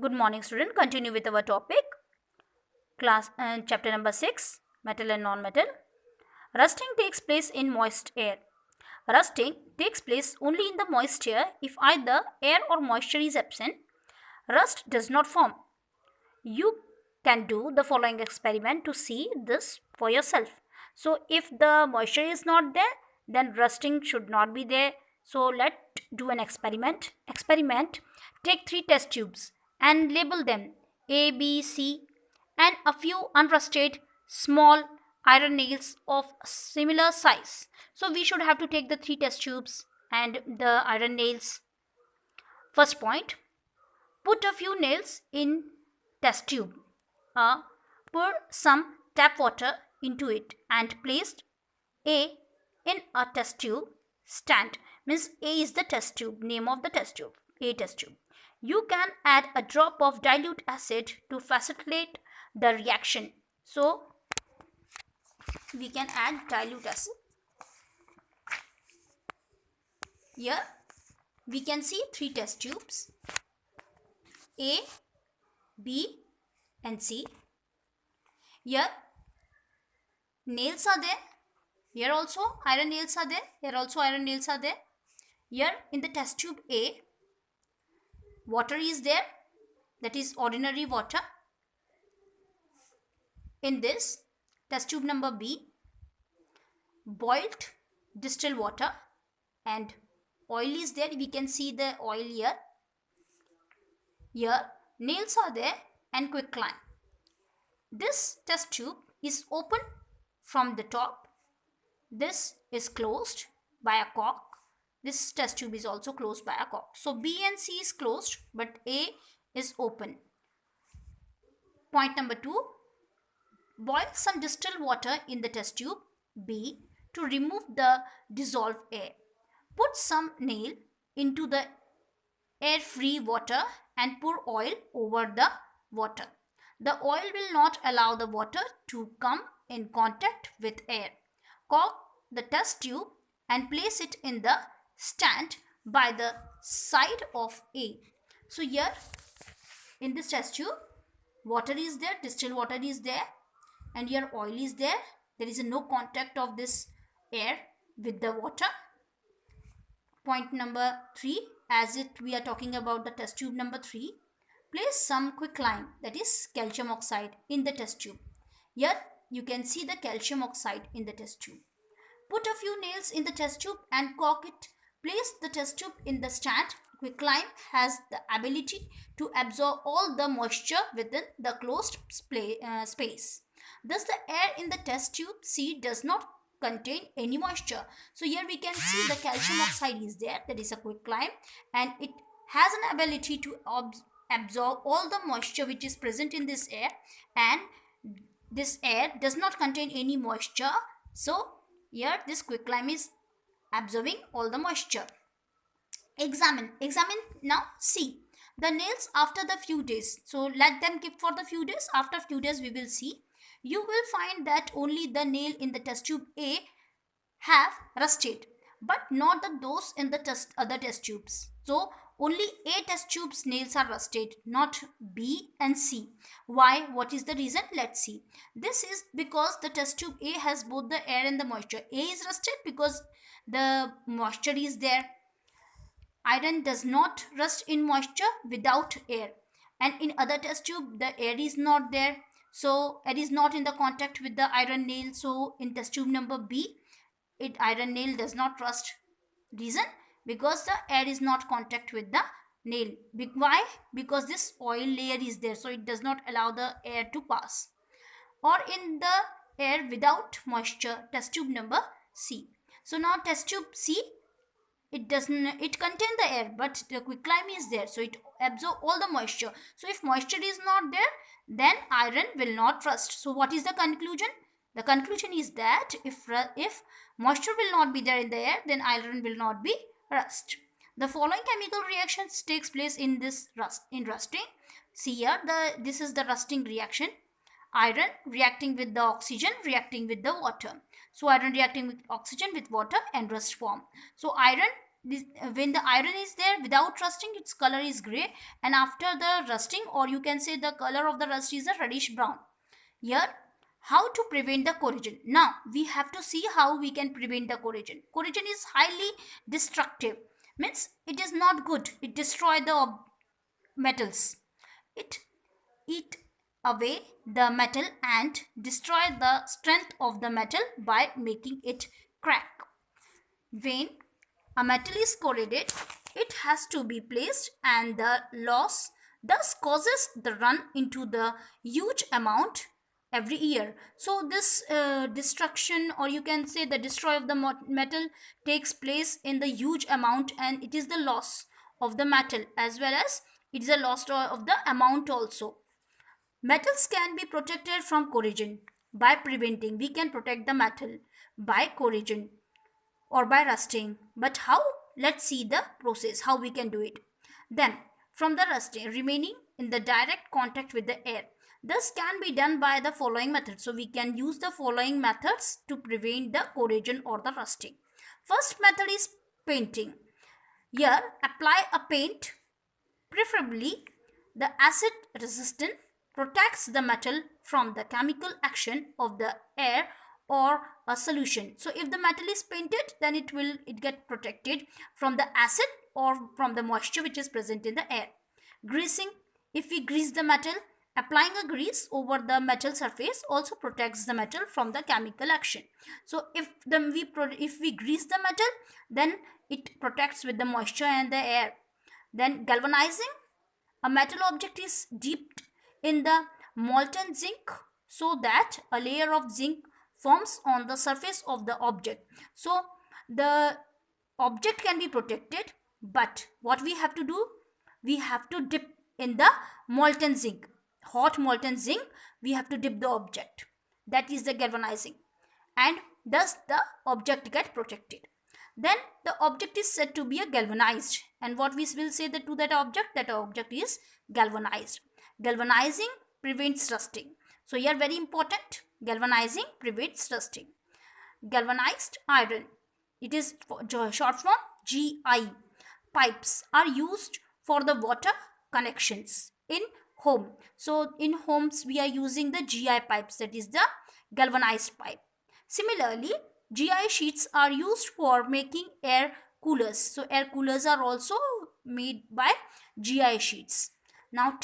Good morning, student. Continue with our topic. Class chapter number 6, metal and non-metal. Rusting takes place in moist air. Rusting takes place only in the moist air. If either air or moisture is absent, rust does not form. You can do the following experiment to see this for yourself. So if the moisture is not there, then rusting should not be there. So let's do an experiment. Take 3 test tubes and label them A, B, C, and a few unrusted small iron nails of similar size. So we should have to take the 3 test tubes and the iron nails. First point, put a few nails in test tube. Pour some tap water into it and placed A in a test tube stand. Means A is the test tube, name of the test tube, A test tube. You can add a drop of dilute acid to facilitate the reaction. So we can add dilute acid. Here we can see 3 test tubes, A, B and C. Here nails are there. Here also iron nails are there. Here also iron nails are there. Here in the test tube A, water is there, that is ordinary water. In this test tube number B, boiled distilled water and oil is there. We can see the oil here. Here nails are there and quicklime. This test tube is open from the top. This is closed by a cork. This test tube is also closed by a cork. So B and C is closed, but A is open. Point number 2. Boil some distilled water in the test tube B to remove the dissolved air. Put some nail into the air-free water and pour oil over the water. The oil will not allow the water to come in contact with air. Cork the test tube and place it in the stand by the side of A. So here in this test tube, water is there, distilled water is there, and here oil is there. There is no contact of this air with the water. Point number 3, as we are talking about the test tube number 3, place some quicklime, that is calcium oxide, in the test tube. Here you can see the calcium oxide in the test tube. Put a few nails in the test tube and cork it. Place the test tube in the stand. Quicklime has the ability to absorb all the moisture within the closed space. Thus the air in the test tube C does not contain any moisture. So here we can see the calcium oxide is there, that is a quicklime, and it has an ability to absorb all the moisture which is present in this air, and this air does not contain any moisture. So here this quicklime is absorbing all the moisture. Examine now C. The nails after the few days. So let them keep for the few days. After few days we will see. You will find that only the nail in the test tube A have rusted, but not those in the other test tubes. So only A test tube's nails are rusted, not B and C. Why? What is the reason? Let's see. This is because the test tube A has both the air and the moisture. A is rusted because the moisture is there. Iron does not rust in moisture without air, and in other test tube the air is not there, so it is not in the contact with the iron nail. So in test tube number B, iron nail does not rust. Reason? Because the air is not contact with the nail. Why? Because this oil layer is there, so it does not allow the air to pass. Or in the air without moisture, test tube number C. So now test tube C, it contains the air, but the quicklime is there, so it absorbs all the moisture. So if moisture is not there, then iron will not rust. So what is the conclusion? The conclusion is that if moisture will not be there in the air, then iron will not be rust. The following chemical reactions takes place in this rusting. See here, this is the rusting reaction. Iron reacting with the oxygen, reacting with the water. So iron reacting with oxygen with water and rust form. So iron when the iron is there without rusting, its color is gray, and after the rusting, or you can say the color of the rust is a reddish brown. Here, how to prevent the corrosion? Now we have to see how we can prevent the corrosion. Corrosion is highly destructive, means it is not good. It destroy the metals. It eat away the metal and destroy the strength of the metal by making it crack. When a metal is corroded, it has to be placed, and the loss thus causes the run into the huge amount every year. So this destruction, or you can say the destroy of the metal, takes place in the huge amount, and it is the loss of the metal as well as it is a loss of the amount also. Metals can be protected from corrosion by preventing. We can protect the metal by corrosion or by rusting. But how? Let's see the process, how we can do it. Then, from the rusting, remaining in the direct contact with the air. This can be done by the following methods. So, we can use the following methods to prevent the corrosion or the rusting. First method is painting. Here, apply a paint, preferably the acid resistant, protects the metal from the chemical action of the air or a solution. So if the metal is painted, then it get protected from the acid or from the moisture which is present in the air. Greasing, if we grease the metal, applying a grease over the metal surface also protects the metal from the chemical action. So if we grease the metal, then it protects with the moisture and the air. Then galvanizing, a metal object is dipped in the molten zinc so that a layer of zinc forms on the surface of the object. So the object can be protected, but what we have to do? We have to dip in the molten zinc, hot molten zinc. We have to dip the object. That is the galvanizing, and thus the object get protected. Then the object is said to be a galvanized, and what we will say to that object is galvanized. Galvanizing prevents rusting. So here very important, galvanizing prevents rusting. Galvanized iron, it is short form GI. Pipes are used for the water connections in home. So in homes we are using the GI pipes, that is the galvanized pipe. Similarly, GI sheets are used for making air coolers. So air coolers are also made by GI sheets. Now